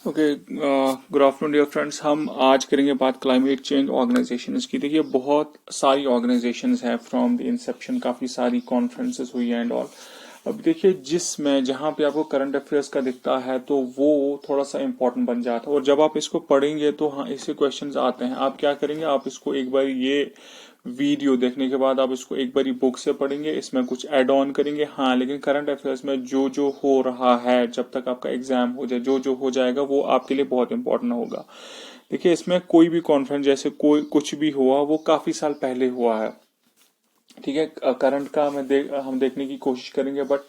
Okay, good afternoon dear friends. हम आज करेंगे बात क्लाइमेट चेंज ऑर्गेनाइजेशंस की। देखिए, बहुत सारी ऑर्गेनाइजेशंस हैं फ्रॉम द इंसेप्शन, काफ़ी सारी कॉन्फ्रेंसेस हुई हैं एंड ऑल। अब देखिए, जिसमें जहाँ पे आपको करंट अफेयर्स का दिखता है तो वो थोड़ा सा इंपॉर्टेंट बन जाता है, और जब आप इसको पढ़ेंगे तो हाँ, इससे क्वेश्चंस आते हैं। आप क्या करेंगे, आप इसको एक बार ये वीडियो देखने के बाद आप इसको एक बारी बुक से पढ़ेंगे, इसमें कुछ ऐड ऑन करेंगे। हाँ, लेकिन करंट अफेयर्स में जो जो हो रहा है, जब तक आपका एग्जाम हो जाए, जो जो हो जाएगा वो आपके लिए बहुत इंपॉर्टेंट होगा। देखिए, इसमें कोई भी कॉन्फ्रेंस जैसे कोई कुछ भी हुआ वो काफी साल पहले हुआ है। ठीक है, करंट का हम देखने की कोशिश करेंगे, बट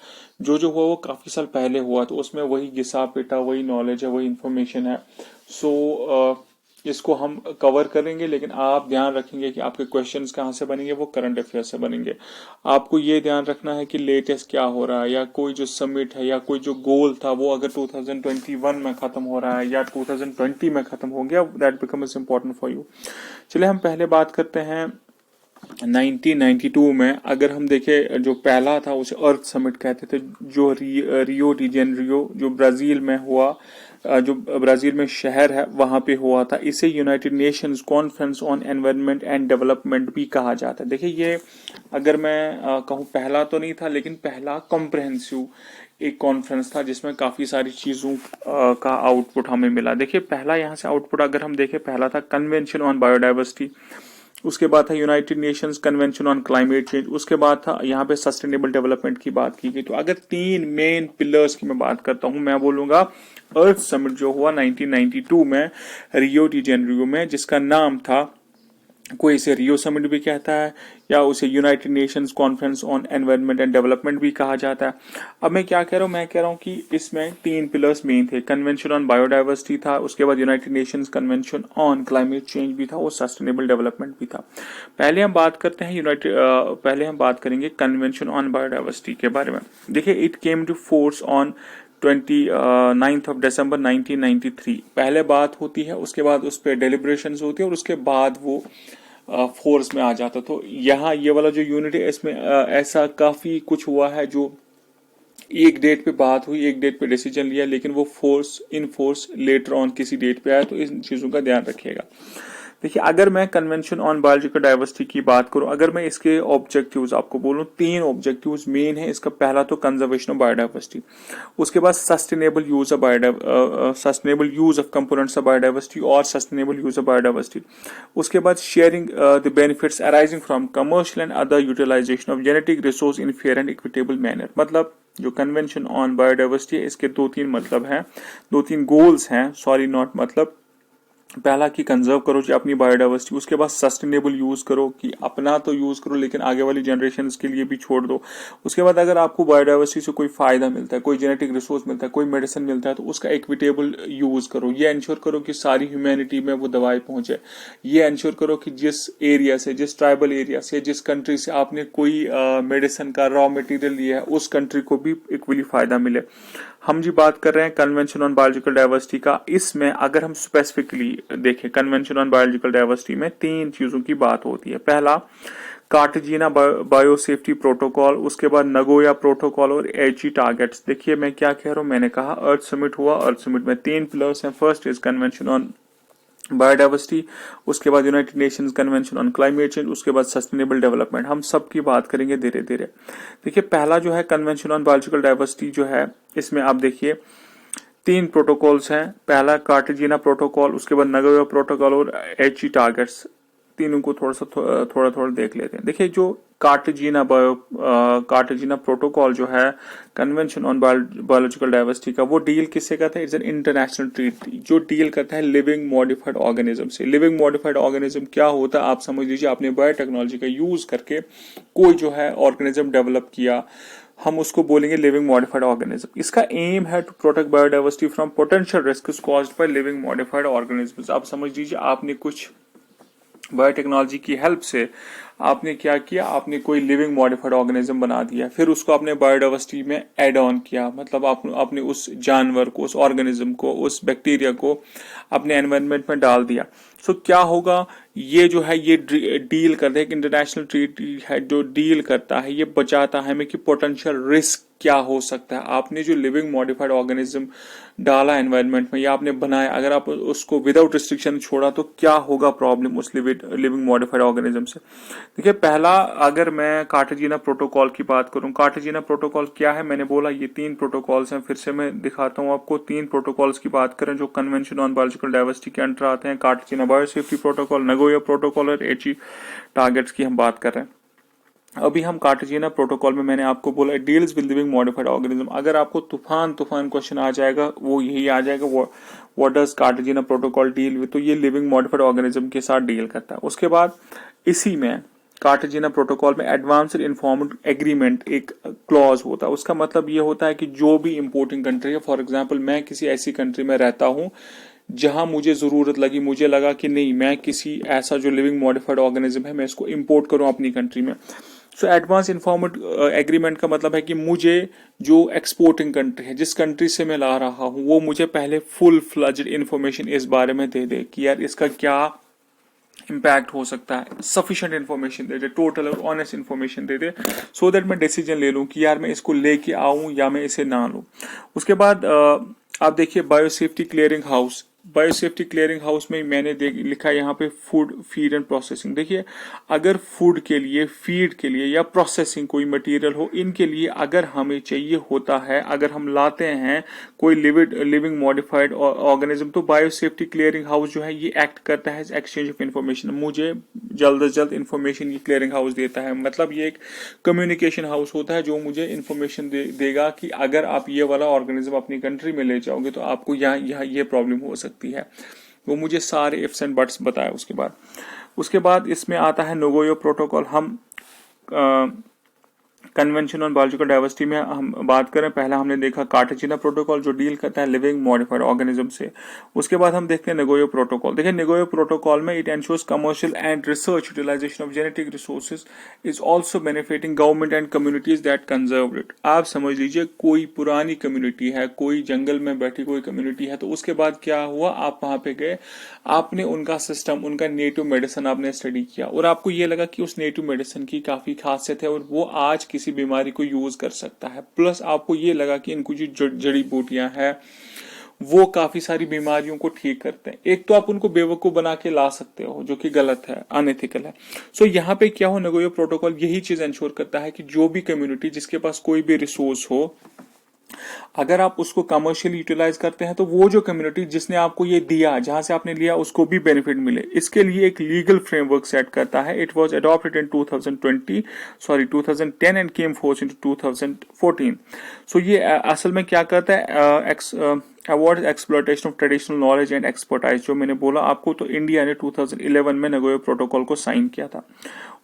जो जो हुआ वो काफी साल पहले हुआ, तो उसमें वही घिसा पिटा वही नॉलेज है, वही इंफॉर्मेशन है। सो इसको हम कवर करेंगे, लेकिन आप ध्यान रखेंगे कि आपके क्वेश्चंस कहाँ से बनेंगे, वो करंट अफेयर से बनेंगे। आपको ये ध्यान रखना है कि लेटेस्ट क्या हो रहा है, या कोई जो समिट है या कोई जो गोल था वो अगर 2021 में खत्म हो रहा है या 2020 में खत्म हो गया, that becomes important for you. चलिए, हम पहले बात करते हैं 1992 में। अगर हम देखें, जो पहला था उसे अर्थ समिट कहते थे, जो रियो डी जेनरियो जो ब्राजील में हुआ, जो ब्राजील में शहर है वहां पे हुआ था। इसे United Nations conference on environment and development भी कहा जाता है। देखिए, ये अगर मैं कहूँ पहला तो नहीं था, लेकिन पहला कॉम्प्रहेंसिव एक कॉन्फ्रेंस था जिसमें काफी सारी चीजों का आउटपुट हमें मिला। देखिए, पहला यहाँ से आउटपुट अगर हम देखें, पहला था कन्वेंशन ऑन बायोडाइवर्सिटी, उसके बाद था United Nations convention on climate change, उसके बाद था यहाँ पे सस्टेनेबल डेवलपमेंट की बात की गई। तो अगर तीन मेन पिलर्स की मैं बात करता हूँ, मैं बोलूंगा अर्थ समिट जो हुआ 1992 में रियो डी जेनरियो में, जिसका नाम था, कोई इसे रियो समिट भी कहता है या उसे United Nations conference on environment and development भी कहा जाता है। अब मैं क्या कह रहा हूँ, मैं कह रहा हूँ कि इसमें तीन पिलर्स मेन थे। कन्वेंशन ऑन बायोडाइवर्सिटी था, उसके बाद United Nations convention on climate change भी था, और सस्टेनेबल डेवलपमेट भी था। पहले हम बात करेंगे कन्वेंशन ऑन बायोडाइवर्सिटी के बारे में। देखिए, it came to force on 29 December 1993 पहले बात होती है, उसके बाद उस पर डेलिब्रेशंस होती है, और उसके बाद वो फोर्स में आ जाता। तो यहाँ ये वाला जो यूनिट है, इसमें ऐसा काफी कुछ हुआ है, जो एक डेट पे बात हुई, एक डेट पे डिसीजन लिया, लेकिन वो force in force later on किसी डेट पे आया। तो इन चीजों का ध्यान रखिएगा। देखिए, अगर मैं कन्वेंशन ऑन बायोलॉजिकल डाइवर्सिटी की बात करूं, अगर मैं इसके ऑब्जेक्टिव्स आपको बोलूं, तीन ऑब्जेक्टिव्स मेन है इसका। पहला तो कंजर्वेशन ऑफ बायोडाइवर्सिटी, उसके बाद sustainable use of components of biodiversity और सस्टेनेबल यूज ऑफ बायोडाइवर्सिटी, उसके बाद sharing the benefits arising from commercial and other utilisation of genetic resource in fair and equitable manner. मतलब जो कन्वेंशन ऑन बायोडाइवर्सिटी है, इसके दो तीन मतलब हैं, दो तीन गोल्स हैं, सॉरी नॉट मतलब। पहला कि कंजर्व करो जी अपनी बायोडाइवर्सिटी, उसके बाद सस्टेनेबल यूज करो कि अपना तो यूज करो लेकिन आगे वाली जनरेशन के लिए भी छोड़ दो। उसके बाद अगर आपको बायोडाइवर्सिटी से कोई फायदा मिलता है, कोई जेनेटिक रिसोर्स मिलता है, कोई मेडिसिन मिलता है, तो उसका इक्विटेबल यूज करो। ये इंश्योर करो कि सारी ह्यूमैनिटी में वो दवाई पहुंचे। ये इंश्योर करो कि जिस एरिया से, जिस ट्राइबल एरिया से, जिस कंट्री से आपने कोई मेडिसिन का रॉ मटेरियल लिया है, उस कंट्री को भी इक्वली फायदा मिले। हम जी बात कर रहे हैं कन्वेंशन ऑन बायोलॉजिकल डाइवर्सिटी का। इसमें अगर हम स्पेसिफिकली देखें, कन्वेंशन ऑन बायोलॉजिकल डाइवर्सिटी में तीन चीजों की बात होती है। पहला कार्टेजिना बायो सेफ्टी प्रोटोकॉल, उसके बाद नगोया प्रोटोकॉल और एजी टारगेट्स। देखिए, मैं क्या कह रहा हूं, मैंने कहा अर्थ समिट हुआ, अर्थ समिट में तीन पिलर्स हैं। First is convention on biodiversity, उसके बाद United Nations convention on climate change, उसके बाद सस्टेनेबल डेवलपमेंट। हम सब की बात करेंगे धीरे धीरे। देखिए, पहला जो है कन्वेंशन ऑन बायोलॉजिकल डाइवर्सिटी जो है, इसमें आप देखिए तीन प्रोटोकॉल्स हैं। पहला कार्टेजिना प्रोटोकॉल, उसके बाद नगोया प्रोटोकॉल और एचई टारगेट्स। तीनों को थोड़ा थोड़ा देख लेते हैं। देखिए, जो कार्टेजिना प्रोटोकॉल जो है कन्वेंशन ऑन बायोलॉजिकल डाइवर्सिटी का, वो डील किससे करता है? इट्स एन इंटरनेशनल ट्रीटी जो डील करता है लिविंग मॉडिफाइड ऑर्गेनिज्म से। लिविंग मॉडिफाइड ऑर्गेनिज्म क्या होता है, आप समझ लीजिए, आपने बायोटेक्नोलॉजी का यूज करके कोई जो है ऑर्गेनिज्म डेवलप किया, हम उसको बोलेंगे लिविंग मॉडिफाइड ऑर्गेनिज्म। इसका एम है to protect biodiversity from potential risk caused by living modified organism. आप समझ लीजिए, आपने कुछ बायोटेक्नोलॉजी की हेल्प से आपने क्या किया, आपने कोई लिविंग मॉडिफाइड ऑर्गेनिज्म बना दिया, फिर उसको आपने बायोडाइवर्सिटी में एड ऑन किया। मतलब आपने उस जानवर को, उस ऑर्गेनिज्म को, उस बैक्टीरिया को अपने एनवायरनमेंट में डाल दिया। सो क्या होगा, ये जो है ये डील करता है, एक इंटरनेशनल ट्रीटी है जो डील करता है, ये बचाता है हमें कि पोटेंशियल रिस्क क्या हो सकता है। आपने जो लिविंग मॉडिफाइड ऑर्गेनिज्म डाला एनवायरनमेंट में या आपने बनाया, अगर आप उसको विदाउट रिस्ट्रिक्शन छोड़ा तो क्या होगा प्रॉब्लम उस लिविंग मॉडिफाइड ऑर्गेनिज्म से। देखिए पहला, अगर मैं कार्टेजिना प्रोटोकॉल की बात करूं, कार्टेजिना प्रोटोकॉल क्या है, मैंने बोला ये 3 प्रोटोकॉल्स हैं, फिर से मैं दिखाता हूं आपको। 3 प्रोटोकॉल्स की बात करें जो कन्वेंशन ऑन बायोलॉजिकल डाइवर्सिटी के अंडर आते हैं, Cartagena biosafety protocol, Nagoya protocol और एची टारगेट्स की हम बात कर रहे हैं। अभी हम कार्टेजिना प्रोटोकॉल में मैंने आपको बोला deals with living modified organism. अगर आपको तूफान क्वेश्चन आ जाएगा, वो यही आ जाएगा, what does Cartagena protocol deal with, तो ये लिविंग मॉडिफाइड ऑर्गेनिज्म के साथ डील करता है। उसके बाद इसी में कार्टेजिना प्रोटोकॉल में एडवांस्ड इन्फॉर्म्ड एग्रीमेंट एक क्लॉज होता है। उसका मतलब ये होता है कि जो भी इंपोर्टिंग कंट्री है, फॉर एग्जांपल मैं किसी ऐसी कंट्री में रहता हूं जहां मुझे जरूरत लगी, मुझे लगा कि नहीं मैं किसी ऐसा जो लिविंग मॉडिफाइड ऑर्गेनिज्म है मैं इसको इंपोर्ट करूं अपनी कंट्री में। सो एडवांस इन्फॉर्म्ड एग्रीमेंट का मतलब है कि मुझे जो एक्सपोर्टिंग कंट्री है, जिस कंट्री से मैं ला रहा हूं, वो मुझे पहले फुल फ्लज्ड इन्फॉर्मेशन इस बारे में दे दे कि यार इसका क्या इम्पैक्ट हो सकता है, सफिशिएंट इन्फॉर्मेशन दे दे, टोटल और honest information they they, so that मैं डिसीजन ले लूं कि यार मैं इसको लेके आऊं या मैं इसे ना लूं। उसके बाद आप देखिए biosafety clearing house, biosafety clearing house में मैंने लिखा है यहाँ पे फूड फीड एंड प्रोसेसिंग। देखिए अगर फूड के लिए, फीड के लिए या प्रोसेसिंग कोई मटेरियल हो, इनके लिए अगर हमें चाहिए होता है, अगर हम लाते हैं कोई लिविंग मॉडिफाइड ऑर्गेनिज्म, तो बायोसेफ्टी क्लियरिंग हाउस जो है ये एक्ट करता है एक्सचेंज ऑफ इन्फॉर्मेशन। मुझे जल्द से जल्द इन्फॉर्मेशन ये क्लियरिंग हाउस देता है, मतलब ये एक कम्युनिकेशन हाउस होता है जो मुझे इन्फॉर्मेशन देगा कि अगर आप ये वाला ऑर्गेनिज्म अपनी कंट्री में ले जाओगे तो आपको यहाँ ये प्रॉब्लम हो सकती है। वो मुझे सारे इफ्स एंड बट्स बताया। उसके बाद इसमें आता है नगोया प्रोटोकॉल। हम कन्वेंशन ऑन बायोलॉजिकल डाइवर्सिटी में हम बात करें, पहला हमने देखा कार्टेजिना प्रोटोकॉल जो डील करता है लिविंग मॉडिफाइड ऑर्गेनिज्म से। उसके बाद हम देखते हैं नगोया प्रोटोकॉल। देखिए नगोया प्रोटोकॉल में it ensures commercial and research utilisation of genetic resources is also benefiting government and communities that conserve it. आप समझ लीजिए कोई पुरानी कम्युनिटी है, कोई जंगल में बैठी कोई कम्युनिटी है, तो उसके बाद क्या हुआ, आप वहां पे गए, आपने उनका सिस्टम, उनका नेटिव मेडिसिन आपने स्टडी किया और आपको ये लगा कि उस नेटिव मेडिसिन की काफी खासियत है और वो आज किसी बीमारी को यूज कर सकता है। प्लस आपको ये लगा कि इनको जो जड़ी बूटियां हैं वो काफी सारी बीमारियों को ठीक करते हैं। एक तो आप उनको बेवकूफ बना के ला सकते हो जो कि गलत है, अनएथिकल है। सो यहाँ पे क्या हो, नगोया प्रोटोकॉल यही चीज इंश्योर करता है कि जो भी कम्युनिटी जिसके पास कोई भी रिसोर्स हो, अगर आप उसको कमर्शियली यूटिलाइज करते हैं तो वो जो कम्युनिटी जिसने आपको ये दिया, जहां से आपने लिया, उसको भी बेनिफिट मिले। इसके लिए एक लीगल फ्रेमवर्क सेट करता है। It was adopted in 2010 and came force in 2014। सो ये असल में क्या करता है, award exploitation of traditional knowledge and expertise, जो मैंने बोला आपको, तो इंडिया ने 2011 में नगोया प्रोटोकॉल को साइन किया था।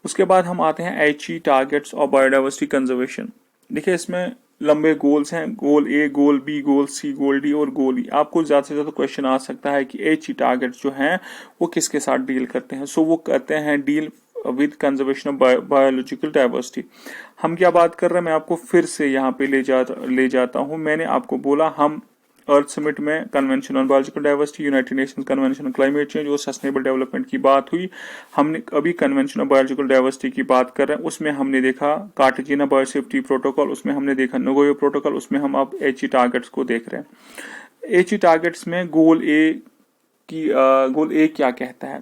उसके बाद हम आते हैं एचई टारगेट्स और बायोडाइवर्सिटी कंजर्वेशन। देखिए इसमें लंबे गोल्स हैं, गोल ए, गोल बी, गोल सी, गोल डी और गोल ई। आपको ज्यादा से ज्यादा क्वेश्चन आ सकता है कि एच टारगेट्स जो हैं वो किसके साथ डील करते हैं। सो वो करते हैं deal with conservation of biological diversity. हम क्या बात कर रहे हैं, मैं आपको फिर से यहाँ पे ले जाता हूँ। मैंने आपको बोला हम अर्थ समिट में convention on biological diversity, United Nations convention on climate change और सस्टेनेबल डेवलपमेंट की बात हुई। हमने अभी कन्वेंशन ऑन बायोलॉजिकल डाइवर्सिटी की बात कर रहे हैं, उसमें हमने देखा कार्टेजिना बायोसेफ्टी प्रोटोकॉल, उसमें हमने देखा नगोया प्रोटोकॉल, उसमें हम अब एचई टारगेट्स को देख रहे हैं। एचई टारगेट्स में गोल ए क्या कहता है,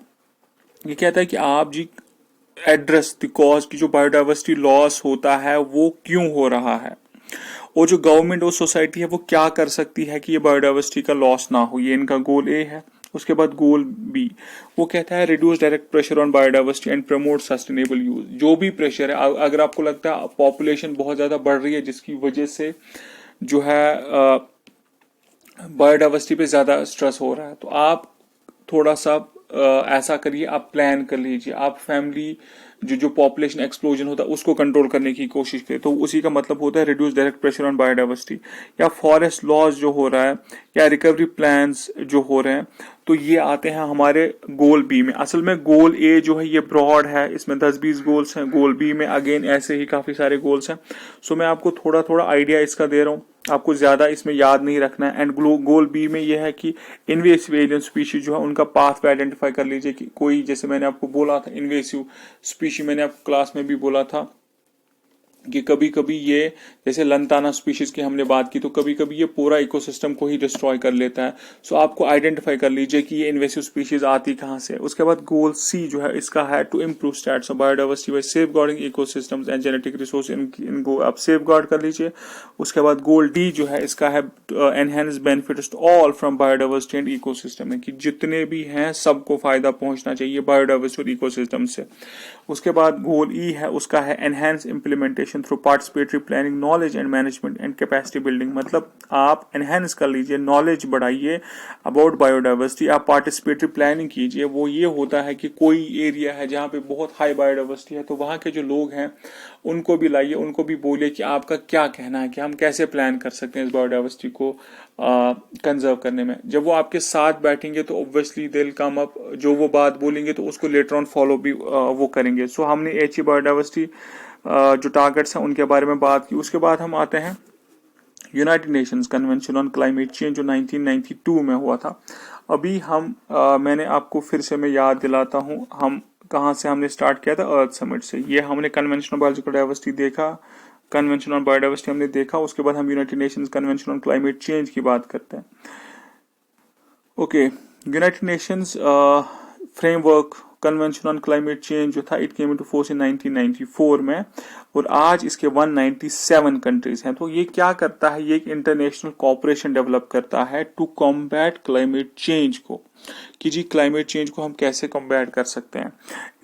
ये कहता है कि आप जी एड्रेस द कॉज की जो बायोडाइवर्सिटी लॉस होता है वो क्यों हो रहा है और जो गवर्नमेंट और सोसाइटी है वो क्या कर सकती है कि ये बायोडाइवर्सिटी का लॉस ना हो। ये इनका गोल ए है। उसके बाद गोल बी वो कहता है reduce direct pressure on biodiversity and promote sustainable use. जो भी प्रेशर है, अगर आपको लगता है पॉपुलेशन बहुत ज्यादा बढ़ रही है जिसकी वजह से जो है बायोडाइवर्सिटी पे ज्यादा स्ट्रेस हो रहा है, तो आप थोड़ा सा ऐसा करिए, आप प्लान कर लीजिए, आप फैमिली जो पॉपुलेशन एक्सप्लोजन होता है उसको कंट्रोल करने की कोशिश करें। तो उसी का मतलब होता है reduce direct pressure on biodiversity. या फॉरेस्ट लॉस जो हो रहा है या रिकवरी प्लान्स जो हो रहे हैं, तो ये आते हैं हमारे गोल बी में। असल में गोल ए जो है ये ब्रॉड है, इसमें 10-20 गोल्स हैं। गोल बी में अगेन ऐसे ही काफी सारे गोल्स हैं। सो मैं आपको थोड़ा थोड़ा आइडिया इसका दे रहा हूँ। आपको ज्यादा इसमें याद नहीं रखना है। एंड गोल बी में यह है कि इन्वेसिव एलियन स्पीशीज जो है उनका पाथ आइडेंटिफाई कर लीजिए कि कोई, जैसे मैंने आपको बोला था इन्वेसिव स्पीशी, मैंने आपको क्लास में भी बोला था कि कभी कभी ये, जैसे लंताना स्पीशीज की हमने बात की, तो कभी कभी ये पूरा इकोसिस्टम को ही डिस्ट्रॉय कर लेता है। सो आपको आइडेंटिफाई कर लीजिए कि ये इन्वेसिव स्पीशीज आती कहाँ से। उसके बाद गोल सी जो है इसका है to improve status of biodiversity by safeguarding ecosystems and genetic resource, इनको आप सेफगार्ड कर लीजिए। उसके बाद गोल डी जो है इसका है enhance benefits to all from biodiversity and ecosystem, कि जितने भी हैं सबको फायदा पहुंचना चाहिए बायोडाइवर्सिटी और इकोसिस्टम से। उसके बाद गोल ई है, उसका है enhance implementation through participatory planning, knowledge and management and capacity building. मतलब आप एनहेंस कर लीजिए, नॉलेज बढ़ाइए अबाउट बायोडाइवर्सिटी, आप पार्टिसिपेटरी प्लानिंग कीजिए। वो ये होता है कि कोई एरिया है जहाँ पे बहुत हाई बायोडाइवर्सिटी है, तो वहाँ के जो लोग हैं उनको भी लाइए, उनको भी बोलिए कि आपका क्या कहना है कि हम कैसे प्लान कर सकते हैं इस बायोडाइवर्सिटी को कंजर्व करने में। जब वो आपके साथ बैठेंगे तो obviously they will come up, जो वो बात बोलेंगे तो उसको लेटर ऑन फॉलो भी वो करेंगे। सो हमने एच बायोडाइवर्सिटी जो टारगेट्स हैं उनके बारे में बात की। उसके बाद हम आते हैं United Nations convention on climate change जो 1992 में हुआ था। अभी हम मैंने आपको फिर से मैं याद दिलाता हूँ, हम कहाँ से हमने स्टार्ट किया था, अर्थ समिट से। ये हमने कन्वेंशन ऑन बायोलॉजिकल डाइवर्सिटी देखा, कन्वेंशन ऑन बायोडाइवर्सिटी हमने देखा। उसके बाद हम United Nations convention on climate change की बात करते हैं। Okay, United Nations framework convention on climate change जो था, it came into force in 1994 में, और आज इसके 197 कंट्रीज हैं। तो ये क्या करता है, ये एक इंटरनेशनल कॉपरेशन डेवलप करता है टू कॉम्बैट क्लाइमेट चेंज को, कि जी क्लाइमेट चेंज को हम कैसे कॉम्बैट कर सकते हैं।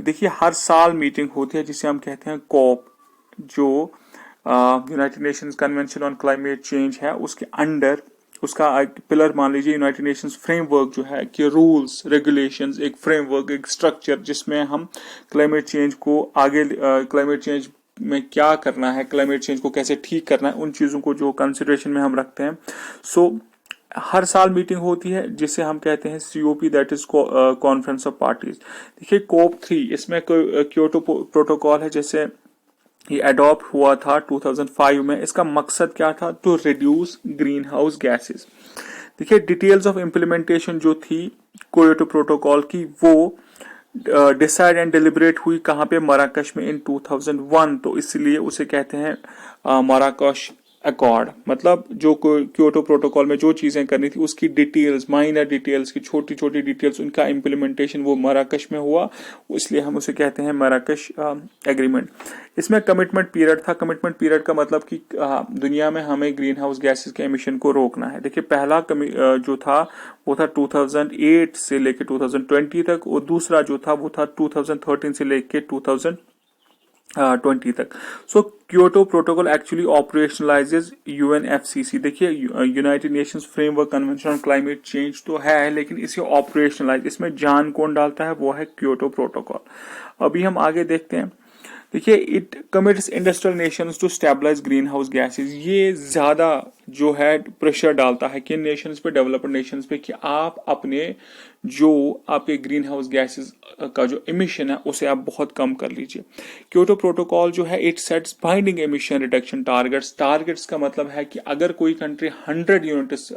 देखिए हर साल मीटिंग होती है जिसे हम कहते हैं कॉप, जो United Nations convention on climate change है उसके अंडर, उसका पिलर मान लीजिए यूनाइटेड नेशंस फ्रेमवर्क जो है, कि रूल्स रेगुलेशंस, एक फ्रेमवर्क, एक स्ट्रक्चर जिसमें हम क्लाइमेट चेंज को आगे, क्लाइमेट चेंज में क्या करना है, क्लाइमेट चेंज को कैसे ठीक करना है, उन चीजों को जो कंसिडरेशन में हम रखते हैं। सो हर साल मीटिंग होती है जिसे हम कहते हैं COP, that is conference of parties. देखिए COP3 इसमें क्योटो प्रोटोकॉल है, जैसे ये अडॉप्ट हुआ था 2005 में। इसका मकसद क्या था, to reduce green house gases. देखिए डिटेल्स ऑफ इम्प्लीमेंटेशन जो थी क्योटो प्रोटोकॉल की, वो डिसाइड एंड डिलिबरेट हुई कहाँ पे, मराकश में इन 2001। तो इसलिए उसे कहते हैं मराकश अकॉर्ड। मतलब जो क्योटो प्रोटोकॉल में जो चीजें करनी थी उसकी डिटेल्स, माइनर डिटेल्स की छोटी छोटी डिटेल्स, उनका इम्प्लीमेंटेशन वो मराकश में हुआ, इसलिए हम उसे कहते हैं मराकश एग्रीमेंट। इसमें कमिटमेंट पीरियड था। कमिटमेंट पीरियड का मतलब कि दुनिया में हमें ग्रीन हाउस गैसेस के एमिशन को रोकना है। देखिए पहला जो था वो था 2008 से लेके 2020 तक, और दूसरा जो था वो था 2013 से लेके 2020 तक। सो क्योटो प्रोटोकॉल एक्चुअली ऑपरेशनलाइजेज UNFCC। देखिए United Nations framework convention on climate change तो है, लेकिन इसे ऑपरेशनलाइज, इसमें जान कौन डालता है, वो है क्योटो प्रोटोकॉल। अभी हम आगे देखते हैं। देखिए it commits industrial nations to stabilise green house gases. ये ज्यादा जो है प्रेशर डालता है किन नेशंस पे, डेवलप्ड नेशंस पे, कि आप अपने जो आपके ग्रीन हाउस गैसेज का जो इमिशन है उसे आप बहुत कम कर लीजिए। क्योटो प्रोटोकॉल जो है it sets binding emission reduction targets. Targets का मतलब है कि अगर कोई कंट्री 100 यूनिट्स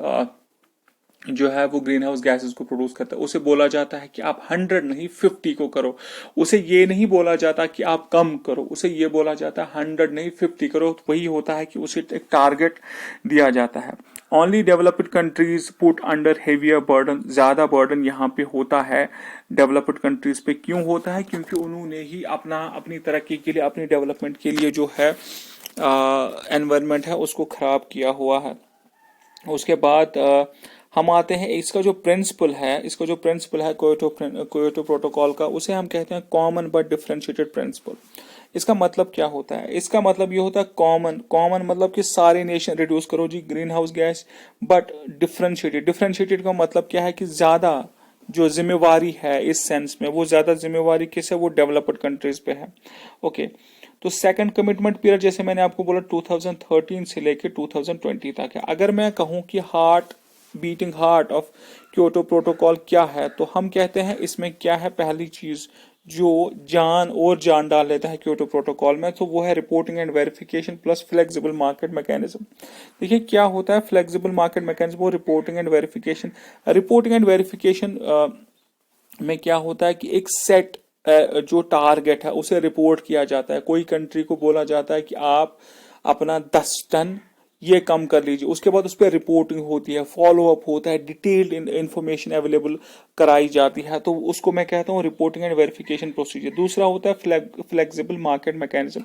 जो है वो ग्रीन हाउस गैसेस को प्रोड्यूस करता है, उसे बोला जाता है कि आप 100 नहीं 50 को करो। उसे ये नहीं बोला जाता कि आप कम करो, उसे ये बोला जाता है 100 नहीं 50 करो। तो वही होता है कि उसे एक टारगेट दिया जाता है। Only developed countries put under heavier burden. ज्यादा बर्डन यहाँ पे होता है डेवलप्ड कंट्रीज पे। क्यों होता है, क्योंकि उन्होंने ही अपनी तरक्की के लिए, अपनी डेवलपमेंट के लिए जो है एनवायरमेंट है उसको खराब किया हुआ है। उसके बाद हम आते हैं, इसका जो प्रिंसिपल है क्योटो प्रोटोकॉल का, उसे हम कहते हैं कॉमन बट डिफरेंशिएटेड प्रिंसिपल। इसका मतलब क्या होता है, इसका मतलब ये होता है कॉमन मतलब कि सारे नेशन रिड्यूस करो जी green house gas, but differentiated का मतलब क्या है कि ज्यादा जो जिम्मेवारी है इस सेंस में, वो ज्यादा जिम्मेवारी किस है, वो डेवलप्ड कंट्रीज पे है। ओके, तो सेकंड कमिटमेंट पीरियड जैसे मैंने आपको बोला 2013 से लेके 2020 तक है। अगर मैं कहूं कि beating heart of Kyoto protocol क्या है, तो हम कहते हैं इसमें क्या है, पहली चीज जो जान और जान डाल लेता है क्योटो प्रोटोकॉल में, तो वो है reporting and verification plus flexible market mechanism. देखिए क्या होता है फ्लेक्सिबल मार्केट मैकेनिज्म और reporting and verification. Reporting and verification में क्या होता है कि एक सेट जो टारगेट है उसे रिपोर्ट किया जाता है। कोई कंट्री को बोला जाता है कि आप अपना 10 टन ये कम कर लीजिए, उसके बाद उस पर रिपोर्टिंग होती है, फॉलो अप होता है, डिटेल्ड इंफॉर्मेशन अवेलेबल कराई जाती है, तो उसको मैं कहता हूँ रिपोर्टिंग एंड वेरिफिकेशन प्रोसीजर। दूसरा होता है फ्लेक्सिबल मार्केट मैकेनिज्म।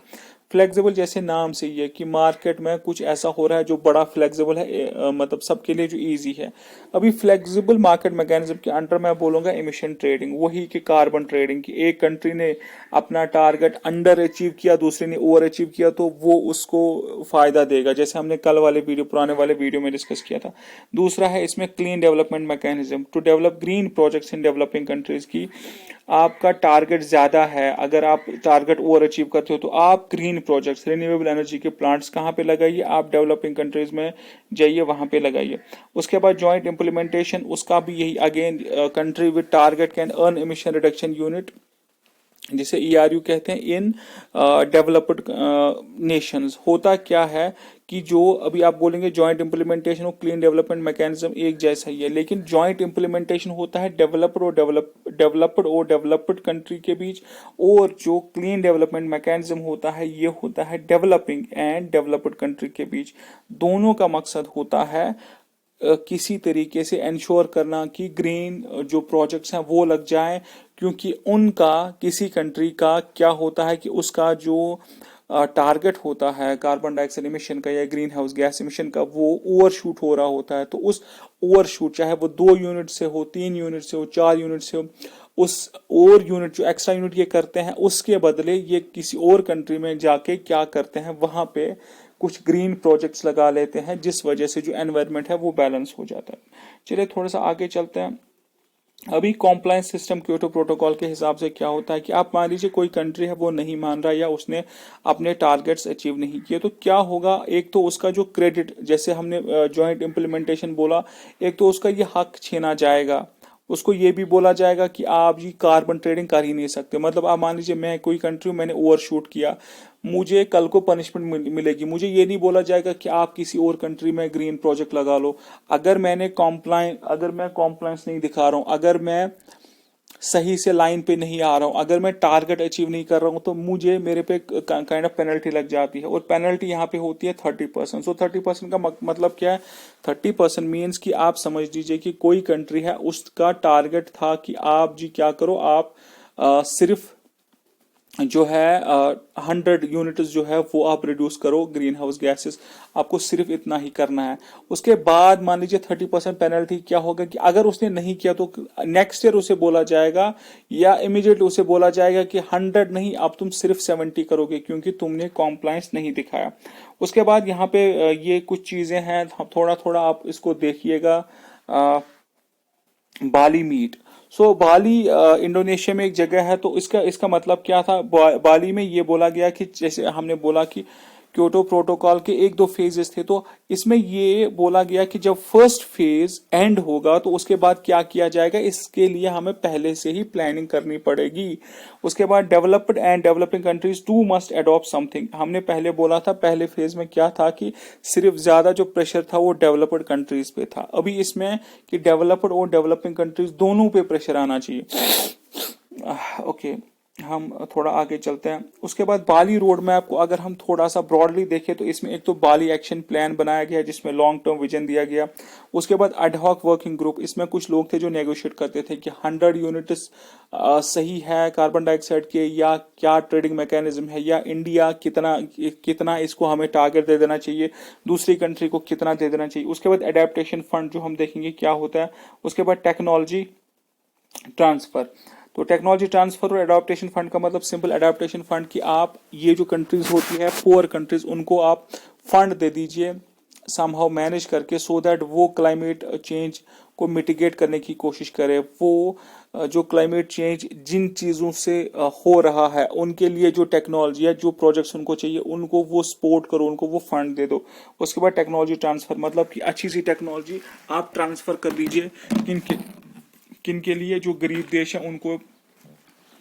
फ्लेक्सिबल जैसे नाम से ही है कि मार्केट में कुछ ऐसा हो रहा है जो बड़ा फ्लेक्सिबल है, मतलब सबके लिए जो इजी है। अभी फ्लेक्सिबल मार्केट मैकेनिज्म के अंडर मैं बोलूंगा एमिशन ट्रेडिंग, वही कि कार्बन ट्रेडिंग की एक कंट्री ने अपना टारगेट अंडर अचीव किया, दूसरे ने ओवर अचीव किया, तो वो उसको फायदा देगा, जैसे हमने कल वाले वीडियो पुराने वाले वीडियो में डिस्कस किया था। दूसरा है इसमें clean development mechanism to develop green projects in developing countries की आपका टारगेट ज्यादा है, अगर आप टारगेट ओवर अचीव करते हो तो आप ग्रीन प्रोजेक्ट्स रिन्यूएबल एनर्जी के प्लांट्स कहाँ पे लगाइए, आप डेवलपिंग कंट्रीज में जाइए वहां पे लगाइए। उसके बाद जॉइंट इंप्लीमेंटेशन, उसका भी यही again country with target can earn emission reduction unit, जिसे ERU कहते हैं, इन डेवलप्ड नेशंस। होता क्या है कि जो अभी आप बोलेंगे जॉइंट इंप्लीमेंटेशन और क्लीन डेवलपमेंट मैकेनिज्म एक जैसा ही है, लेकिन जॉइंट इंप्लीमेंटेशन होता है डेवलप्ड और डेवलप्ड कंट्री के बीच, और जो क्लीन डेवलपमेंट मैकेनिज्म होता है ये होता है डेवलपिंग एंड डेवलप्ड कंट्री के बीच। दोनों का मकसद होता है किसी तरीके से इंश्योर करना कि ग्रीन जो प्रोजेक्ट्स हैं वो लग जाएं, क्योंकि उनका किसी कंट्री का क्या होता है कि उसका जो टारगेट होता है कार्बन डाइऑक्साइड इमिशन का या ग्रीन हाउस गैस इमिशन का, वो ओवरशूट हो रहा होता है। तो उस ओवरशूट चाहे वो 2 यूनिट से हो, 3 यूनिट से हो, 4 यूनिट से हो, उस और यूनिट जो एक्स्ट्रा यूनिट ये करते हैं उसके बदले ये किसी और कंट्री में जाके क्या करते हैं, वहां पे कुछ ग्रीन प्रोजेक्ट्स लगा लेते हैं, जिस वजह से जो एनवायरनमेंट है वो बैलेंस हो जाता है। चलिए थोड़ा सा आगे चलते हैं। अभी कॉम्प्लायंस सिस्टम क्योटो प्रोटोकॉल के हिसाब से क्या होता है कि आप मान लीजिए कोई कंट्री है वो नहीं मान रहा या उसने अपने टारगेट्स अचीव नहीं किए, तो क्या होगा, एक तो उसका जो क्रेडिट, जैसे हमने जॉइंट इंप्लीमेंटेशन बोला, एक तो उसका ये हक छीना जाएगा, उसको ये भी बोला जाएगा कि आप जी कार्बन ट्रेडिंग कर ही नहीं सकते। मतलब आप मान लीजिए मैं कोई कंट्री हूँ, मैंने ओवरशूट किया, मुझे कल को पनिशमेंट मिलेगी। मुझे ये नहीं बोला जाएगा कि आप किसी और कंट्री में ग्रीन प्रोजेक्ट लगा लो। अगर मैं कॉम्प्लायंस नहीं दिखा रहा हूँ, अगर मैं सही से लाइन पे नहीं आ रहा हूँ, अगर मैं टारगेट अचीव नहीं कर रहा हूँ, तो मुझे मेरे पे काइंड ऑफ पेनल्टी लग जाती है, और पेनल्टी यहाँ पे होती है 30%। सो 30% का मतलब क्या है, 30% मीन्स कि आप समझ लीजिए कि कोई कंट्री है उसका टारगेट था कि आप जी क्या करो, आप सिर्फ जो है 100 यूनिट्स जो है वो आप रिड्यूस करो ग्रीन हाउस गैसेस, आपको सिर्फ इतना ही करना है। उसके बाद मान लीजिए 30% पेनल्टी क्या होगा कि अगर उसने नहीं किया तो नेक्स्ट ईयर उसे बोला जाएगा या इमीडिएटली उसे बोला जाएगा कि 100 नहीं, अब तुम सिर्फ 70 करोगे क्योंकि तुमने कॉम्प्लायंस नहीं दिखाया। उसके बाद यहाँ पे ये कुछ चीजें हैं, थोड़ा थोड़ा आप इसको देखिएगा। बाली मीट, बाली इंडोनेशिया में एक जगह है, तो इसका इसका मतलब क्या था, बाली में ये बोला गया कि जैसे हमने बोला कि क्योटो प्रोटोकॉल के 1-2 फेजेस थे, तो इसमें ये बोला गया कि जब फर्स्ट फेज एंड होगा तो उसके बाद क्या किया जाएगा, इसके लिए हमें पहले से ही प्लानिंग करनी पड़ेगी। उसके बाद developed and developing countries to must adopt something, हमने पहले बोला था पहले फेज में क्या था कि सिर्फ ज्यादा जो प्रेशर था वो डेवलप्ड कंट्रीज पे था। अभी इसमें कि डेवलप्ड और डेवलपिंग कंट्रीज दोनों पे प्रेशर आना चाहिए। ओके, हम थोड़ा आगे चलते हैं। उसके बाद बाली रोड मैप को अगर हम थोड़ा सा ब्रॉडली देखें तो इसमें एक तो बाली एक्शन प्लान बनाया गया जिसमें लॉन्ग टर्म विजन दिया गया। उसके बाद एडहॉक वर्किंग ग्रुप, इसमें कुछ लोग थे जो नेगोशिएट करते थे कि 100 यूनिट्स सही है कार्बन डाइऑक्साइड के, या क्या ट्रेडिंग मैकेनिज्म है, या इंडिया कितना इसको हमें टारगेट दे देना चाहिए, दूसरी कंट्री को कितना दे देना चाहिए। उसके बाद एडेप्टेशन फंड जो हम देखेंगे क्या होता है। उसके बाद टेक्नोलॉजी ट्रांसफर, तो टेक्नोलॉजी ट्रांसफर और एडाप्टेशन फंड का मतलब सिंपल एडाप्टेशन फंड कि आप ये जो कंट्रीज होती है पुअर कंट्रीज, उनको आप फंड दे दीजिए समहाउ मैनेज करके, सो दैट वो क्लाइमेट चेंज को मिटिगेट करने की कोशिश करे। वो जो क्लाइमेट चेंज जिन चीज़ों से हो रहा है उनके लिए जो टेक्नोलॉजी है, जो प्रोजेक्ट्स उनको चाहिए, उनको वो सपोर्ट करो, उनको वो फंड दे दो। उसके बाद टेक्नोलॉजी ट्रांसफर मतलब कि अच्छी सी टेक्नोलॉजी आप ट्रांसफर कर दीजिए किन के लिए, जो गरीब देश हैं उनको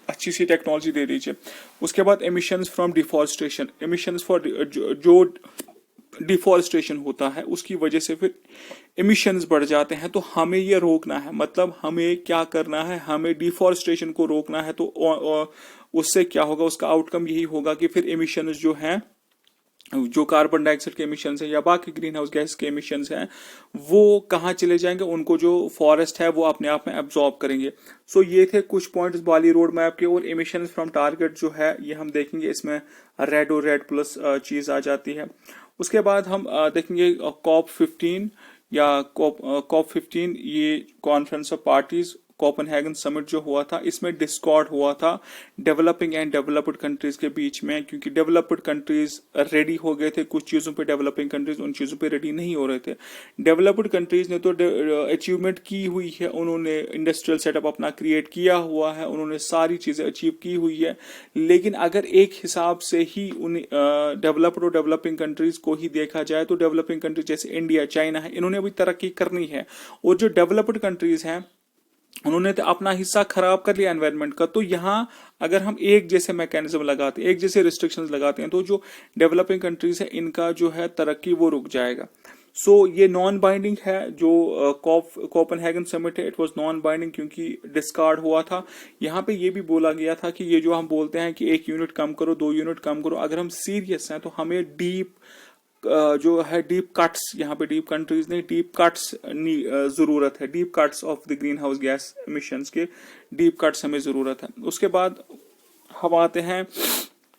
अच्छी सी टेक्नोलॉजी दे दीजिए। उसके बाद emissions from deforestation, emissions for जो डिफॉरेस्टेशन होता है उसकी वजह से फिर एमिशंस बढ़ जाते हैं, तो हमें ये रोकना है। मतलब हमें क्या करना है, हमें डिफॉरेस्टेशन को रोकना है। तो उससे क्या होगा, उसका आउटकम यही होगा कि फिर एमिशंस जो हैं, जो कार्बन डाइऑक्साइड के एमिशंस है या बाकी ग्रीन हाउस गैस के एमिशंस हैं, वो कहाँ चले जाएंगे, उनको जो फॉरेस्ट है वो अपने आप में एब्जॉर्ब करेंगे। सो ये थे कुछ पॉइंट्स बाली रोड मैप के। और एमिशंस फ्रॉम टारगेट जो है ये हम देखेंगे, इसमें रेड और रेड प्लस चीज आ जाती है। उसके बाद हम देखेंगे COP15 या COP15, ये conference of parties Copenhagen summit जो हुआ था, इसमें डिस्कॉर्ड हुआ था डेवलपिंग एंड डेवलप्ड कंट्रीज के बीच में, क्योंकि डेवलप्ड कंट्रीज रेडी हो गए थे कुछ चीजों पे, डेवलपिंग कंट्रीज उन चीजों पे रेडी नहीं हो रहे थे। डेवलप्ड कंट्रीज ने तो अचीवमेंट की हुई है, उन्होंने इंडस्ट्रियल सेटअप अपना क्रिएट किया हुआ है, उन्होंने सारी चीजें अचीव की हुई है। लेकिन अगर एक हिसाब से ही उन डेवलप्ड और डेवलपिंग कंट्रीज को ही देखा जाए, तो डेवलपिंग कंट्रीज जैसे इंडिया, चाइना है, इन्होंने अभी तरक्की करनी है। और जो डेवलप्ड कंट्रीज हैं उन्होंने तो अपना हिस्सा खराब कर लिया एनवायरनमेंट का। तो यहाँ अगर हम एक जैसे मैकेनिज्म लगाते हैं, एक जैसे रिस्ट्रिक्शंस लगाते हैं, तो जो डेवलपिंग कंट्रीज है इनका जो है तरक्की वो रुक जाएगा। सो ये नॉन बाइंडिंग है। जो कोपेनहेगन समिट है, इट वाज नॉन बाइंडिंग क्योंकि डिस्कार्ड हुआ था। यहाँ पे ये भी बोला गया था कि ये जो हम बोलते हैं कि 1 यूनिट कम करो, 2 यूनिट कम करो, अगर हम सीरियस हैं तो हमें डीप जो है डीप कट्स, यहाँ पे डीप कंट्रीज नहीं, डीप कट्स जरूरत है। Deep cuts of the green house gas emissions के डीप कट्स हमें जरूरत है। उसके बाद हम आते हैं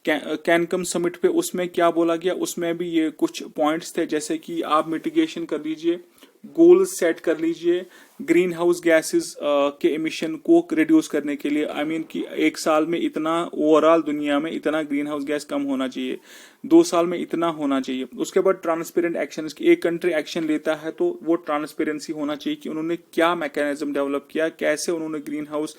कैनकम समिट पे। उसमें क्या बोला गया, उसमें भी ये कुछ पॉइंट्स थे, जैसे कि आप मिटिगेशन कर लीजिए, गोल सेट कर लीजिए ग्रीन हाउस गैसेस के एमिशन को रिड्यूस करने के लिए। आई मीन कि 1 साल में इतना, ओवरऑल दुनिया में इतना ग्रीन हाउस गैस कम होना चाहिए, 2 साल में इतना होना चाहिए। उसके बाद ट्रांसपेरेंट एक्शन, एक कंट्री एक्शन लेता है तो वो ट्रांसपेरेंसी होना चाहिए कि उन्होंने क्या मैकेनिज्म डेवलप किया, कैसे उन्होंने ग्रीन हाउस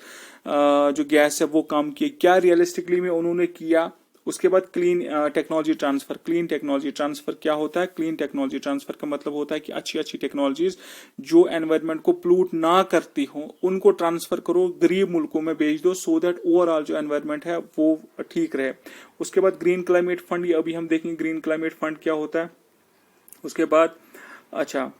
जो गैस है वो कम किए, क्या रियलिस्टिकली में उन्होंने किया। उसके बाद clean technology transfer. Clean technology transfer क्या होता है? क्लीन टेक्नोलॉजी ट्रांसफर का मतलब होता है कि अच्छी अच्छी टेक्नोलॉजीज जो एनवायरनमेंट को पोल्यूट ना करती हो उनको ट्रांसफर करो, गरीब मुल्कों में भेज दो, सो दैट ओवरऑल जो एनवायरनमेंट है वो ठीक रहे। उसके बाद ग्रीन क्लाइमेट फंड, ये अभी हम देखेंगे ग्रीन क्लाइमेट फंड क्या होता है। उसके बाद अच्छा,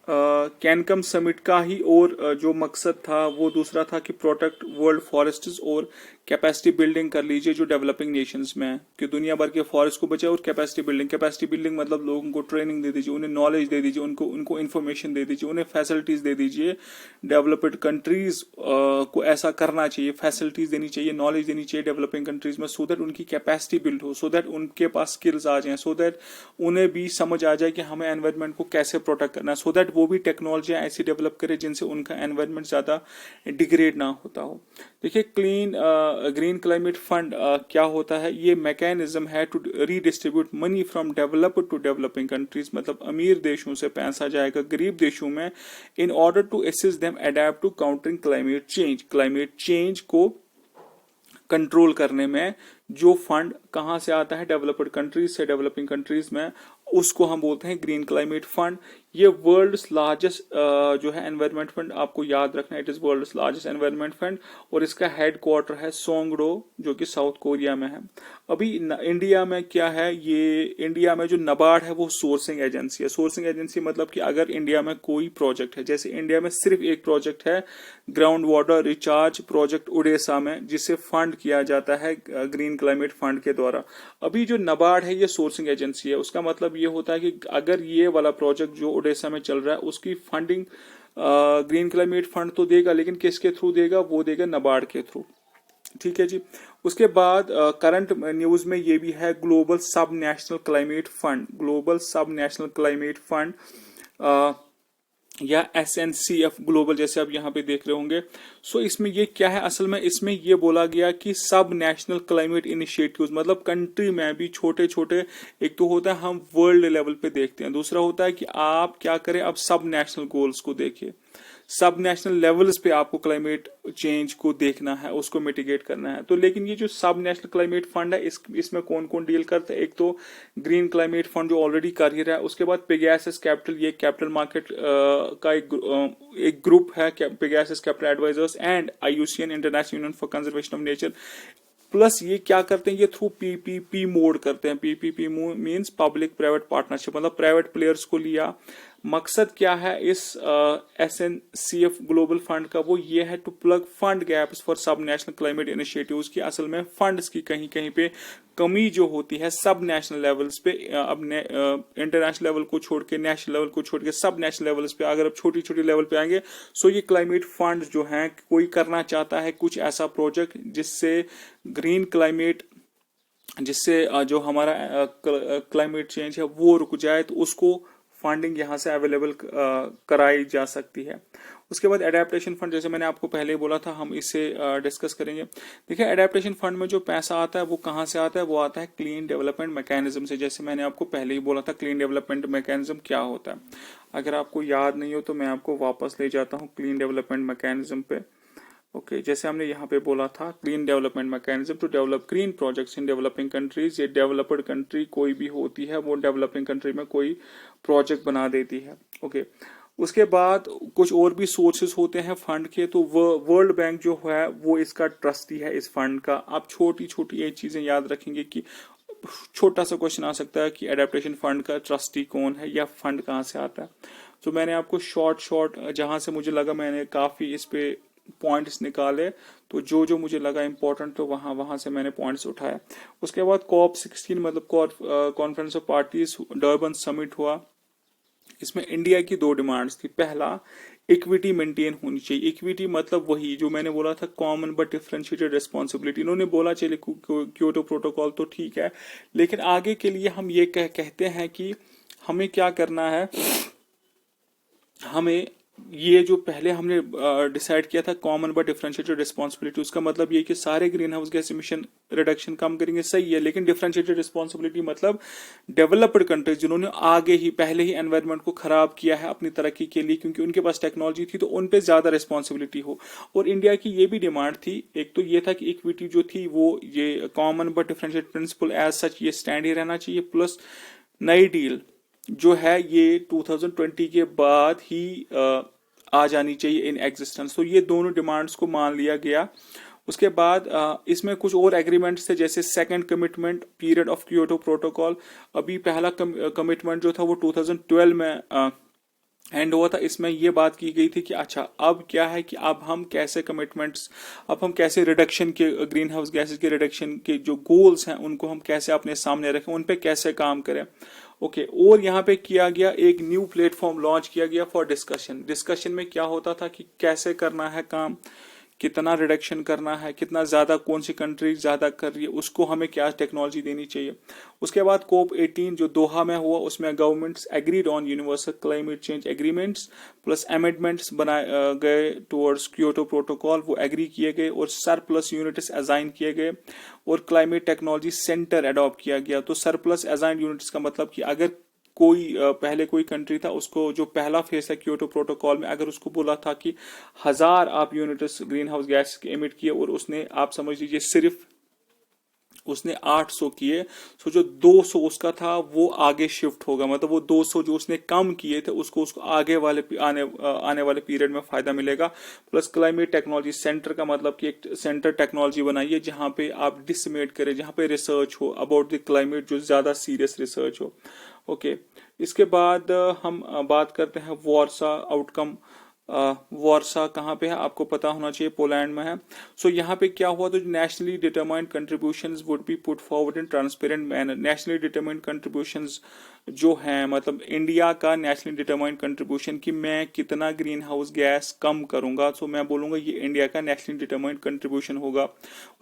कैनकम समिट का ही और जो मकसद था वो दूसरा था कि प्रोटेक्ट वर्ल्ड फॉरेस्ट्स और कैपेसिटी बिल्डिंग कर लीजिए जो डेवलपिंग नेशंस में है, कि दुनिया भर के फॉरेस्ट को बचाए। और कैपेसिटी बिल्डिंग मतलब लोगों को ट्रेनिंग दे दीजिए, उन्हें नॉलेज दे दीजिए, उनको इन्फॉर्मेशन दे दीजिए, उन्हें फैसिलिटीज दे दीजिए। डेवलप्ड कंट्रीज को ऐसा करना चाहिए, फैसिलिटीज देनी चाहिए, नॉलेज देनी चाहिए डेवलपिंग कंट्रीज में, सो दैट उनकी कैपेसिटी बिल्ड हो, सो दैट उनके पास स्किल्स आ जाए, सो दैट उन्हें भी समझ आ जाए कि हमें एनवायरनमेंट को कैसे प्रोटेक्ट करना है, सो दैट वो भी टेक्नोलॉजी ऐसी डेवलप करे जिनसे उनका एनवायरनमेंट ज्यादा डिग्रेड ना होता हो। देखिए ग्रीन क्लाइमेट फंड क्या होता है? ये मैकेनिज्म है to redistribute money from developed to developing countries, मतलब अमीर देशों से पैसा जाएगा गरीब देशों में, in order to assist them adapt to countering climate change. Climate change को कंट्रोल करने में जो फंड कहां से आता है? डेवलप्ड कंट्रीज से डेवलपिंग कंट्रीज में, उसको हम बोलते हैं ग्रीन क्लाइमेट फंड। ये वर्ल्ड्स लार्जेस्ट जो है एनवायरनमेंट फंड, आपको याद रखना, it is world's largest environment fund, और इसका हेडक्वार्टर है सोंगडो जो कि साउथ कोरिया में है। अभी इंडिया में क्या है, ये इंडिया में जो नबार्ड है वो सोर्सिंग एजेंसी है। सोर्सिंग एजेंसी मतलब कि अगर इंडिया में कोई प्रोजेक्ट है, जैसे इंडिया में सिर्फ एक प्रोजेक्ट है ground water recharge project Orissa में, जिसे फंड किया जाता है ग्रीन क्लाइमेट फंड के द्वारा। अभी जो नबार्ड है ये सोर्सिंग एजेंसी है। उसका मतलब ये होता है कि अगर ये वाला प्रोजेक्ट जो उड़ीसा में चल रहा है उसकी फंडिंग ग्रीन क्लाइमेट फंड तो देगा, लेकिन किसके थ्रू देगा? वो देगा नबार्ड के थ्रू। ठीक है जी। उसके बाद करंट न्यूज में ये भी है ग्लोबल सब नेशनल क्लाइमेट फंड। ग्लोबल सब नेशनल क्लाइमेट फंड या SNCF ग्लोबल, जैसे आप यहाँ पे देख रहे होंगे। सो इसमें ये क्या है? असल में इसमें ये बोला गया कि सब नेशनल क्लाइमेट इनिशिएटिव्स, मतलब कंट्री में भी छोटे छोटे, एक तो होता है हम वर्ल्ड लेवल पे देखते हैं, दूसरा होता है कि आप क्या करें, अब सब नेशनल गोल्स को देखिए। सब नेशनल लेवल्स पे आपको क्लाइमेट चेंज को देखना है, उसको मिटिगेट करना है। तो लेकिन ये जो सब नेशनल क्लाइमेट फंड है, इसमें कौन कौन डील करता है? एक तो ग्रीन क्लाइमेट फंड जो ऑलरेडी कर ही रहा है, उसके बाद पेगासस कैपिटल, ये कैपिटल मार्केट का एक ग्रुप है, Pegasus capital advisers and IUCN international union for conservation of nature. Plus ये क्या करते हैं, ये थ्रू PPP मोड करते हैं। PPP means public private partnership, मतलब प्राइवेट प्लेयर्स को लिया। मकसद क्या है इस SNCF ग्लोबल फंड का? वो ये है to plug fund gaps for sub national climate initiatives की। असल में फंड्स की कहीं कहीं पे कमी जो होती है सब नेशनल लेवल्स पे, अब इंटरनेशनल लेवल को छोड़ के, नेशनल लेवल को छोड़ के सब नेशनल लेवल्स पे, अगर अब छोटी छोटी लेवल पे आएंगे, सो ये क्लाइमेट फंड जो है, कोई करना चाहता है कुछ ऐसा प्रोजेक्ट जिससे ग्रीन क्लाइमेट, जिससे जो हमारा क्लाइमेट चेंज है वो रुक जाए, तो उसको फंडिंग यहाँ से अवेलेबल कराई जा सकती है। उसके बाद एडेप्टेशन फंड, जैसे मैंने आपको पहले ही बोला था, हम इसे डिस्कस करेंगे। देखिए एडेप्टेशन फंड में जो पैसा आता है वो कहाँ से आता है? वो आता है क्लीन डेवलपमेंट मैकेनिज्म से। जैसे मैंने आपको पहले ही बोला था क्लीन डेवलपमेंट मैकेनिज्म क्या होता है। अगर आपको याद नहीं हो तो मैं आपको वापस ले जाता हूँ क्लीन डेवलपमेंट मैकेनिज्म पे। ओके, जैसे हमने यहाँ पे बोला था clean development mechanism to develop green projects in developing countries. ये डेवलप्ड कंट्री कोई भी होती है वो डेवलपिंग कंट्री में कोई प्रोजेक्ट बना देती है। ओके, उसके बाद कुछ और भी सोर्सेस होते हैं फंड के। तो वर्ल्ड बैंक जो है वो इसका ट्रस्टी है इस फंड का। आप छोटी छोटी ये चीजें याद रखेंगे कि छोटा सा क्वेश्चन आ सकता है कि एडेप्टेशन फंड का ट्रस्टी कौन है या फंड कहाँ से आता है। तो मैंने आपको शॉर्ट जहां से मुझे लगा, मैंने काफी इस पे पॉइंट्स निकाले, तो जो जो मुझे लगा इंपॉर्टेंट तो वहां से मैंने पॉइंट्स उठाए। उसके बाद COP16 मतलब conference of parties Durban summit हुआ। इसमें इंडिया की 2 डिमांड्स थी। पहला, इक्विटी मेंटेन होनी चाहिए। इक्विटी मतलब वही जो मैंने बोला था, कॉमन बट डिफरेंशिएटेड रिस्पॉन्सिबिलिटी। इन्होंने बोला चलिए क्योटो प्रोटोकॉल तो ठीक है, लेकिन आगे के लिए हम ये कहते हैं कि हमें क्या करना है, हमें ये जो पहले हमने डिसाइड किया था कॉमन बट डिफरेंशिएटेड रिस्पॉन्सिबिलिटी, उसका मतलब ये कि सारे green house gas emission reduction कम करेंगे, सही है। लेकिन डिफरेंशिएटेड रिस्पॉन्सिबिलिटी मतलब डेवलप्ड कंट्रीज जिन्होंने आगे ही पहले ही एनवायरनमेंट को खराब किया है अपनी तरक्की के लिए, क्योंकि उनके पास टेक्नोलॉजी थी, तो उन पे ज्यादा रिस्पॉन्सिबिलिटी हो। और इंडिया की ये भी डिमांड थी, एक तो ये था कि इक्विटी जो थी वो ये common but differentiated principle as such ये स्टैंड ही रहना चाहिए। प्लस नई डील जो है ये 2020 के बाद ही आ जानी चाहिए इन एग्जिस्टेंस। तो ये दोनों डिमांड्स को मान लिया गया। उसके बाद इसमें कुछ और एग्रीमेंट्स थे, जैसे second commitment period of Kyoto protocol. अभी पहला कमिटमेंट जो था वो 2012 में एंड हुआ था। इसमें ये बात की गई थी कि अच्छा अब क्या है कि अब हम कैसे कमिटमेंट्स, अब हम कैसे रिडक्शन के ग्रीन हाउस गैसेस के रिडक्शन के जो गोल्स हैं उनको हम कैसे अपने सामने रखें, उन पे कैसे काम करें। ओके, और यहाँ पे किया गया एक न्यू प्लेटफॉर्म लॉन्च किया गया फॉर डिस्कशन। डिस्कशन में क्या होता था कि कैसे करना है काम, कितना रिडक्शन करना है, कितना ज्यादा कौन सी कंट्री ज्यादा कर रही है, उसको हमें क्या टेक्नोलॉजी देनी चाहिए। उसके बाद COP18 जो दोहा में हुआ, उसमें governments agreed on universal climate change agreements plus amendments बनाए गए टुवर्ड्स क्योटो प्रोटोकॉल, वो एग्री किए गए और सरप्लस यूनिट्स असाइन किए गए और क्लाइमेट टेक्नोलॉजी सेंटर अडॉप्ट किया गया। तो सरप्लस असाइन यूनिट्स का मतलब कि अगर कोई पहले कोई कंट्री था, उसको जो पहला फेज है क्योटो प्रोटोकॉल में, अगर उसको बोला था कि 1000 आप यूनिट्स ग्रीन हाउस गैस के एमिट किए और उसने, आप समझ लीजिए सिर्फ उसने 800 किए, तो जो 200 उसका था वो आगे शिफ्ट होगा। मतलब वो 200 जो उसने कम किए थे उसको आगे वाले आने वाले पीरियड में फायदा मिलेगा। प्लस क्लाइमेट टेक्नोलॉजी सेंटर का मतलब कि एक सेंटर टेक्नोलॉजी बनाइए जहां पे आप डिसमेट करें, जहां पे रिसर्च हो अबाउट द क्लाइमेट, जो ज्यादा सीरियस रिसर्च हो। ओके, इसके बाद हम बात करते हैं वार्सा आउटकम। वार्सा कहाँ पे है आपको पता होना चाहिए, पोलैंड में है। सो यहाँ पे क्या हुआ, तो nationally determined contributions would be put forward in transparent manner. Nationally determined contributions जो हैं, मतलब इंडिया का नेशनली डिटरमाइंड कंट्रीब्यूशन कि मैं कितना ग्रीन हाउस गैस कम करूंगा, सो मैं बोलूंगा ये इंडिया का नेशनली डिटरमाइंड कंट्रीब्यूशन होगा।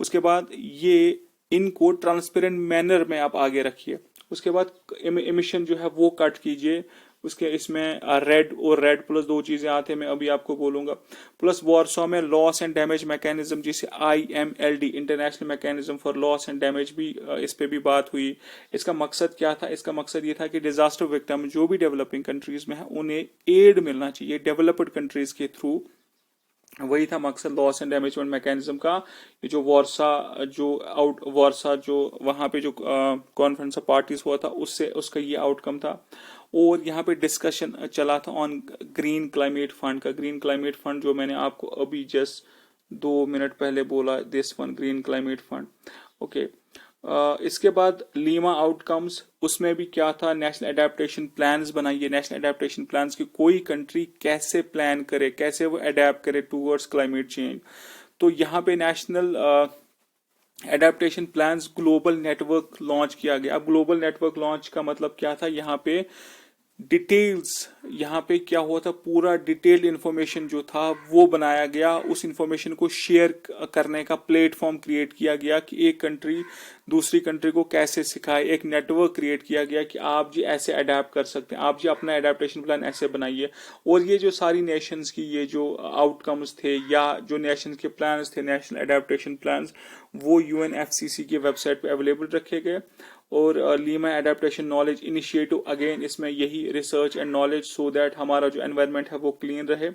उसके बाद ये इनको ट्रांसपेरेंट मैनर में आप आगे रखिए। उसके बाद एमिशन जो है वो कट कीजिए, उसके इसमें रेड और रेड प्लस दो चीजें आते हैं, मैं अभी आपको बोलूंगा। प्लस वारसो में लॉस एंड डैमेज मैकेनिज्म, जिसे IMLD international mechanism for loss and damage भी, इस पे भी बात हुई। इसका मकसद क्या था? इसका मकसद ये था कि डिजास्टर विक्टिम जो भी डेवलपिंग कंट्रीज में है उन्हें एड मिलना चाहिए डेवलप्ड कंट्रीज के थ्रू। वही था मकसद लॉस एंड डैमेजमेंट मैकेनिज्म का। ये जो वारसा जो वहां पे जो कॉन्फ्रेंस ऑफ पार्टीज हुआ था उससे उसका ये आउटकम था। और यहाँ पे डिस्कशन चला था ऑन ग्रीन क्लाइमेट फंड का। ग्रीन क्लाइमेट फंड जो मैंने आपको अभी जस्ट 2 मिनट पहले बोला, this one green climate fund. Okay, इसके बाद लीमा आउटकम्स, उसमें भी क्या था? नेशनल अडेप्टेशन प्लान्स बनाइए। नेशनल अडेप्टेशन प्लान्स की कोई कंट्री कैसे प्लान करे, कैसे वो अडेप्ट करे टूवर्ड्स क्लाइमेट चेंज। तो यहाँ पे national adaptation plans global network launch किया गया। अब ग्लोबल नेटवर्क लॉन्च का मतलब क्या था? यहाँ पे डिटेल्स, यहाँ पे क्या हुआ था, पूरा डिटेल्ड इंफॉर्मेशन जो था वो बनाया गया। उस इंफॉर्मेशन को शेयर करने का प्लेटफॉर्म क्रिएट किया गया कि एक कंट्री दूसरी कंट्री को कैसे सिखाए। एक नेटवर्क क्रिएट किया गया कि आप जी ऐसे अडेप्ट कर सकते हैं, आप जी अपना एडेप्टेशन प्लान ऐसे बनाइए। और ये जो सारी नेशंस की ये जो आउटकम्स थे या जो नेशंस के प्लान्स थे, नेशनल एडेप्टेशन प्लान्स, वो UNFCCC की वेबसाइट पे अवेलेबल रखे गए। और Lima adaptation knowledge initiative, again इसमें यही research and knowledge so that हमारा जो एनवायरनमेंट है वो क्लीन रहे।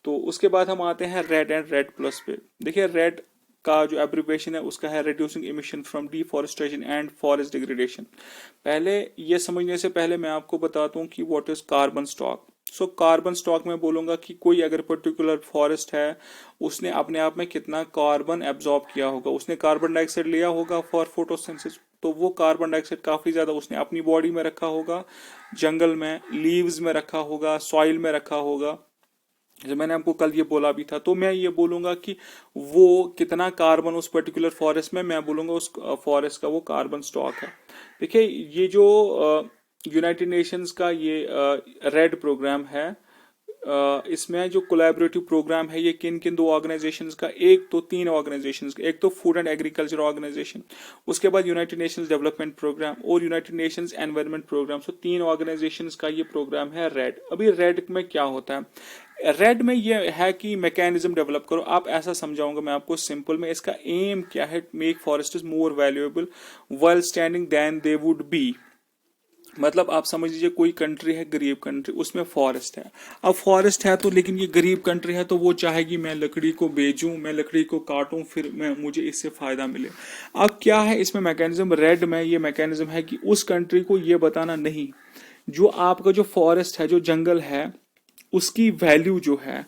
तो उसके बाद हम आते हैं रेड एंड रेड प्लस पे। देखिए रेड का जो एब्रिविएशन है उसका है reducing emission from deforestation and forest degradation. पहले ये समझने से पहले मैं आपको बताता हूँ कि what is carbon stock. So carbon stock में बोलूंगा कि कोई अगर पर्टिकुलर फॉरेस्ट है उसने अपने आप में कितना कार्बन एब्जॉर्ब किया होगा, उसने कार्बन डाइऑक्साइड लिया होगा फॉर फोटोसिंथेसिस, तो वो कार्बन डाइऑक्साइड काफी ज्यादा उसने अपनी बॉडी में रखा होगा, जंगल में, लीव्स में रखा होगा, सॉइल में रखा होगा। जो मैंने आपको कल ये बोला भी था, तो मैं ये बोलूंगा कि वो कितना कार्बन उस पर्टिकुलर फॉरेस्ट में, मैं बोलूंगा उस फॉरेस्ट का वो कार्बन स्टॉक है। देखिए ये जो यूनाइटेड नेशंस का ये रेड प्रोग्राम है, इसमें जो कोलैबोरेटिव प्रोग्राम है ये किन किन दो ऑर्गेनाइजेशंस का, एक तो तीन ऑर्गेनाइजेशंस का, एक तो फूड एंड एग्रीकल्चर ऑर्गेनाइजेशन, उसके बाद यूनाइटेड नेशंस डेवलपमेंट प्रोग्राम और यूनाइटेड नेशंस एनवायरनमेंट प्रोग्राम। सो तीन ऑर्गेनाइजेशंस का ये प्रोग्राम है रेड। अभी रेड में क्या होता है? रेड में ये है कि मैकेनिज्म डेवलप करो। आप ऐसा समझाऊंगा मैं आपको सिंपल में, इसका एम क्या है? Make forest more valuable while standing than they would be. मतलब आप समझ लीजिए कोई कंट्री है, गरीब कंट्री, उसमें फॉरेस्ट है। अब फॉरेस्ट है तो, लेकिन ये गरीब कंट्री है तो वो चाहेगी मैं लकड़ी को बेचूं, मैं लकड़ी को काटूं, फिर मैं मुझे इससे फायदा मिले। अब क्या है इसमें मैकेनिज्म? रेड में ये मैकेनिज्म है कि उस कंट्री को ये बताना नहीं, जो आपका जो फॉरेस्ट है, जो जंगल है, उसकी वैल्यू जो है,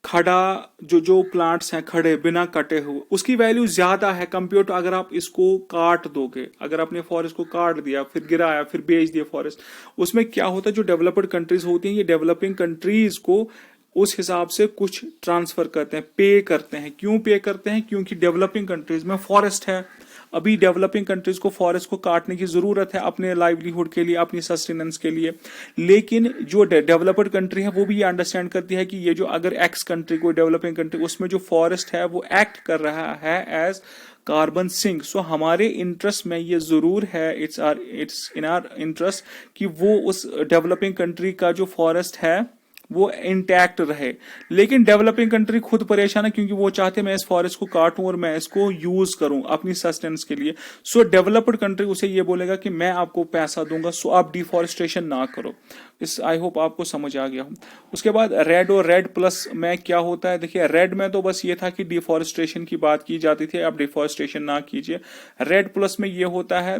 खड़ा जो प्लांट्स हैं खड़े बिना कटे हुए, उसकी वैल्यू ज्यादा है कंपेयर टू अगर आप इसको काट दोगे। अगर आपने फॉरेस्ट को काट दिया, फिर गिराया, फिर बेच दिया फॉरेस्ट, उसमें क्या होता है? जो डेवलप्ड कंट्रीज होती हैं, ये डेवलपिंग कंट्रीज को उस हिसाब से कुछ ट्रांसफर करते हैं, पे करते हैं। क्यों पे करते हैं? क्योंकि डेवलपिंग कंट्रीज में फॉरेस्ट है। अभी डेवलपिंग कंट्रीज को फॉरेस्ट को काटने की जरूरत है अपने लाइवलीहुड के लिए, अपनी सस्टेनेंस के लिए। लेकिन जो डेवलप्ड कंट्री है वो भी ये अंडरस्टैंड करती है कि ये जो अगर एक्स कंट्री को डेवलपिंग कंट्री, उसमें जो फॉरेस्ट है वो एक्ट कर रहा है एज कार्बन सिंक। सो हमारे इंटरेस्ट में ये जरूर है, इट्स इन आवर इंटरेस्ट कि वो उस डेवलपिंग कंट्री का जो फॉरेस्ट है वो इंटैक्ट रहे। लेकिन डेवलपिंग कंट्री खुद परेशान है क्योंकि वो चाहते हैं मैं इस फॉरेस्ट को काटूं और मैं इसको यूज करूं अपनी सस्टेनेंस के लिए। सो डेवलप्ड कंट्री उसे ये बोलेगा कि मैं आपको पैसा दूंगा, सो आप डिफॉरेस्टेशन ना करो। इस आई होप आपको समझ आ गया हो। उसके बाद रेड और रेड प्लस में क्या होता है? देखिए रेड में तो बस ये था कि डिफॉरेस्टेशन की बात की जाती थी, आप डिफॉरेस्टेशन ना कीजिए। रेड प्लस में ये होता है,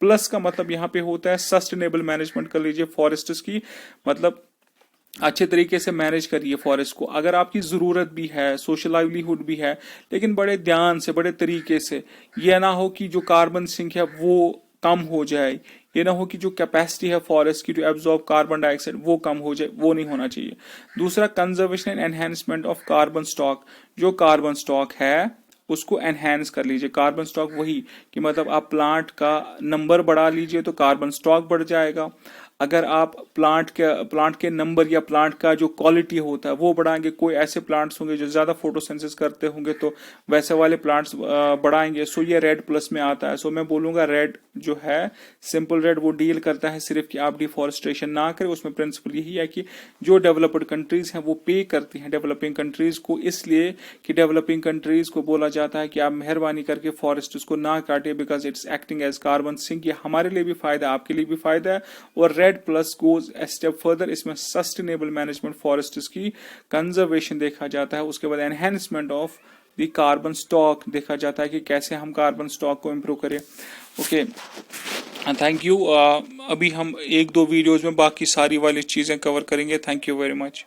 प्लस का मतलब यहाँ पे होता है सस्टेनेबल मैनेजमेंट कर लीजिए फॉरेस्ट्स की, मतलब अच्छे तरीके से मैनेज करिए फॉरेस्ट को। अगर आपकी जरूरत भी है, सोशल लाइवलीहुड भी है, लेकिन बड़े ध्यान से, बड़े तरीके से। यह ना हो कि जो कार्बन सिंक है वो कम हो जाए, ये ना हो कि जो कैपेसिटी है फॉरेस्ट की टू एब्जॉर्ब कार्बन डाइऑक्साइड वो कम हो जाए, वो नहीं होना चाहिए। दूसरा, conservation and enhancement of carbon stock. जो कार्बन स्टॉक है उसको एनहेंस कर लीजिए। कार्बन स्टॉक वही कि मतलब आप प्लांट का नंबर बढ़ा लीजिए तो कार्बन स्टॉक बढ़ जाएगा। अगर आप प्लांट के नंबर या प्लांट का जो क्वालिटी होता है वो बढ़ाएंगे, कोई ऐसे प्लांट्स होंगे जो ज़्यादा फोटोसिंथेसिस करते होंगे तो वैसे वाले प्लांट्स बढ़ाएंगे। सो ये रेड प्लस में आता है। सो मैं बोलूँगा रेड जो है, सिंपल रेड, वो डील करता है सिर्फ कि आप डिफॉरेस्टेशन ना करें। उसमें प्रिंसिपल यही है कि जो डेवलप्ड कंट्रीज हैं वो पे करती हैं डेवलपिंग कंट्रीज को, इसलिए कि डेवलपिंग कंट्रीज को बोला जाता है कि आप मेहरबानी करके फॉरेस्ट को ना काटे, because it's acting as carbon sink. ये हमारे लिए भी फायदा है, आपके लिए भी फायदा है। और red plus goes a step further, इसमें सस्टेनेबल मैनेजमेंट फॉरेस्ट की कंजर्वेशन देखा जाता है। उसके बाद enhancement of the carbon stock देखा जाता है कि कैसे हम कार्बन स्टॉक को इम्प्रूव करें। Okay, thank you. अभी हम 1-2 वीडियोज में बाकी सारी वाली चीज़ें कवर करेंगे। Thank you very much.